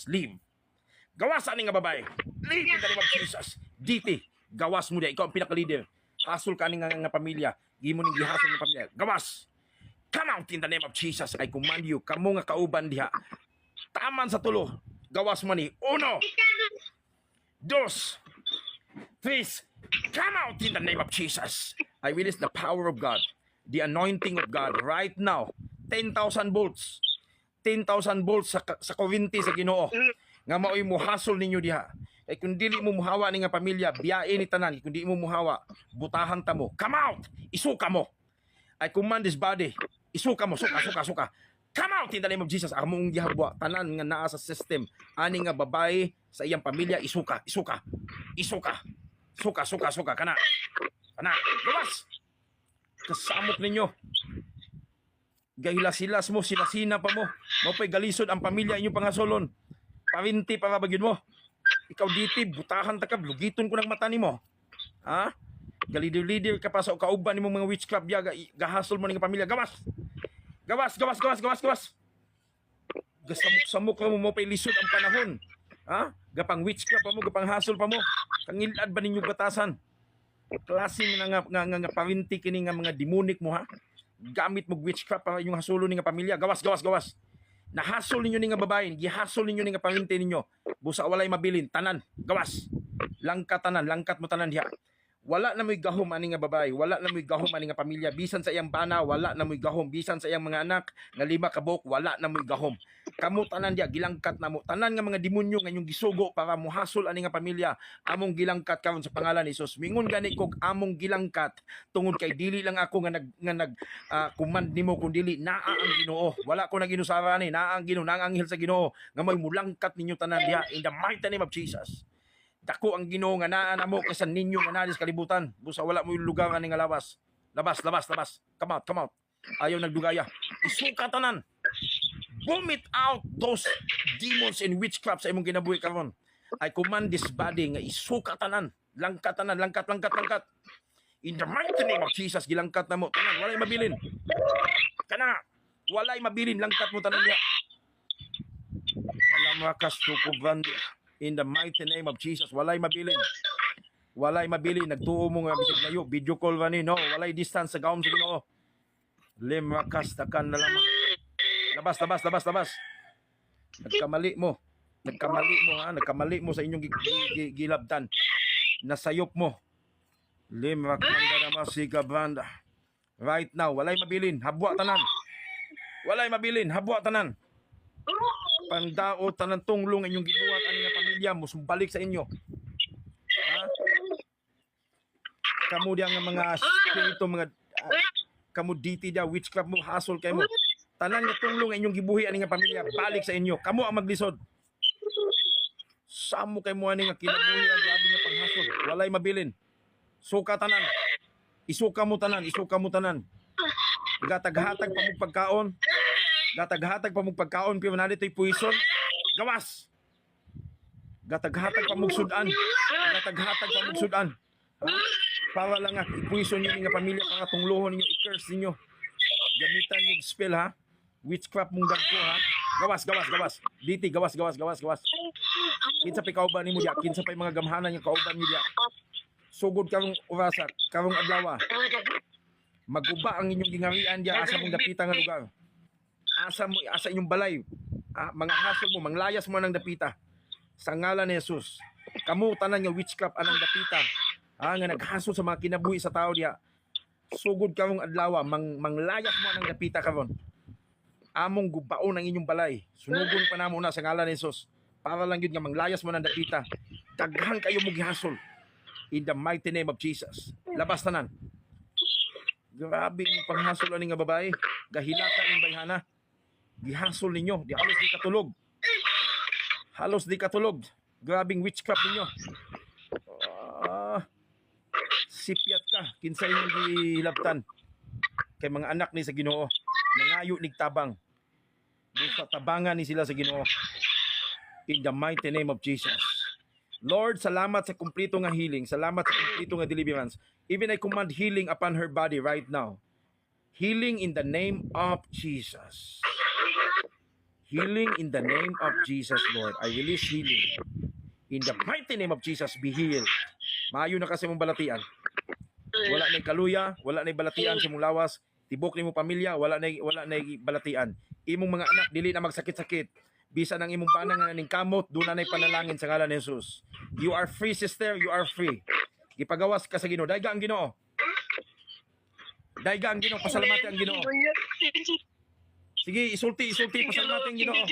Jesus. Leave. Gawas ani nga babae. Leave in the name of Jesus. DT, gawas mo dia. Ikaw ang pinaka-leader. Hasol ka ni nga pamilya. Gimo ning gihasol ng pamilya. Gawas. Come out in the name of Jesus. I command you. Kamo nga kauban diha. Taman sa tulo. Gawas mo ni. 1, 2, 3. Come out in the name of Jesus. I release the power of God. The anointing of God right now. 10,000 volts. 10,000 volts sa kuwinti sa Ginoo. Nga mao'y muhasol ninyo diha. Kay kung dili mo muhawa ni nga pamilya, biyae ni tanan. Kung di mo muhawa, butahan ta mo. Come out! Isuka mo. I command this body. Isuka mo. Suka. Come out in the name of Jesus. Among gihabwa. Tanan nga naa sa system. Ani nga babae sa iyang pamilya, isuka. Suka. Kana. Gawas! Kasamok ninyo. Gahilas-hilas mo, sinasina pa mo. Mapay galisod ang pamilya inyong pangasolon. Parinti para bagyan mo. Ikaw diti, butahan ta ka, lugiton ko ng mata ni mo. Ha? Galidir-lidir ka pa sa kauban ni mo mga witch club ya, gahasol mo ng pamilya. Gawas! Gasamok-samok ka mo, mapay lisod ang panahon. Ha? Gapang witch club pa mo, gapang hasol pa mo. Kangilad ba ninyong batasan? Klase nga parinti kini nga mga demonik mo ha? Gamit mo witchcraft para yung hasulo ni nga pamilya. Gawas. Nahasol ninyo ni nga babae, gihasol ninyo ni nga parinti ninyo. Busa walay mabilin, tanan. Gawas. Langkat mo tanan diha. Wala na mo'y gahom ani nga babae, wala na mo'y gahom ani nga pamilya. Bisan sa iyang bana, wala na mo'y gahom. Bisan sa iyang mga anak, nga 5 ka buok, wala na mo'y gahom. Kamu tanan diha, gilangkat na mo. Tanan nga mga demonyo nga inyong gisugo para muhasol ani nga pamilya. Among gilangkat karon sa pangalan ni Jesus. Mingon gani kog among gilangkat tungod kay dili lang ako nga nag command nimo kun dili naa ang Ginoo. Wala ko naginusara ni, naa ang Ginoo, naa ang anghel sa Ginoo nga may mulangkat ninyo tanan diha in the mighty name of Jesus. Dako ang Ginoo nga naa na mo kaysa ninyo nga nadis kalibutan. Busa wala mo yung lugar nga labas. Labas. Come out. Ayaw nagdugaya. Isuka tanan. Vomit out those demons and witchcraft sa imong kinabuhi karon. I command this body nga isuka tanan. Langkat. In the mighty name of Jesus, gilangkat na mo tanan. Walay mabilin. Walay mabilin. Langkat mo tanan niya. Alam rakas tukubran dia. In the mighty name of Jesus, walay mabilin. Nagtuo mo nga bisig layo, video call ba ni, no? Walay distance sa gaom sa Ginoo. Limrakas takan na lamang. Labas. Nagkamali mo sa inyong gilabtan. Nasayop mo. Limrakanda naman si Gabranda. Right now, walay mabilin, habwa tanan. Pandao tanang tunglong inyong gibuhat ani nga pamilya mo sumbalik sa inyo. Ha? Kamu diya nga mga spirito mga kamu diti dia witchcraft mo hasol kay mo. Tanan nga tunglong inyong gibuhi ani nga pamilya balik sa inyo. Kamu ang maglisod. Samo kay mo ani nga kinabuhi ang grabe nga panghasol. Walay mabilin. Suka tanan. Isuka mo tanan. Gataghatag pa mo pagkaon. Gataghatag pa mong pagkaon pero nalito'y puison. Gawas! Gataghatag pa mong sudan. Para lang nga ipuison nyo nga pamilya para tunglohon ninyo, i-curse ninyo. Gamitan yung spell ha. Witchcraft mong dagko ha. Gawas. Diti, gawas. Kinsa pa kauban ni mo diya. Kinsa pa yung mga gamhanan yung kauban niyo diya. Sugod karong orasa, karong adlaw. Maguba ang inyong gingarian diya asa mong dapita nga lugar. Asa inyong balay, mga hasol mo, manglayas mo ng dapita sa ngalan ni Jesus. Kamu tanan nga witchcraft anang dapita nga naghasol sa mga kinabuhi sa tao diha. Sugod karong adlaw, manglayas mo ng dapita karon. Among gubaon ang inyong balay. Sunugon pa namo na sa ngalan ni Jesus. Para lang yun nga manglayas mo ng dapita. Daghan kayo mo gihasol in the mighty name of Jesus. Labas tanan. Grabe yung panghasol ani nga babae. Gahilata ng bayhana. Gihasol ninyo, halos di katulog. Grabing witchcraft ninyo. Sipiat ka, kinsa inyong gilabtan. Kay mga anak ni sa Ginoo, nangayo nig tabang. Busa tabangan ni sila sa Ginoo. In the mighty name of Jesus. Lord, salamat sa kumplito nga healing, salamat sa kumplito nga deliverance. Even I command healing upon her body right now. Healing in the name of Jesus. Healing in the name of Jesus, Lord. I release healing. In the mighty name of Jesus, be healed. Maayo na kasi mong balatian. Wala na kaluya, wala na balatian sa mong lawas. Tibok ni mong pamilya, wala na balatian. Imong mga anak, dili na magsakit-sakit. Bisan ang imong banang nga ning kamot, doon na panalangin sa ngalan ni Jesus. You are free, sister. You are free. Gipagawas ka sa Ginoo. Dayga ang Ginoo. Dayga ang Ginoo. Pasalamatan ang Ginoo. Sige, isulti, pasalamatan ang Ginoo.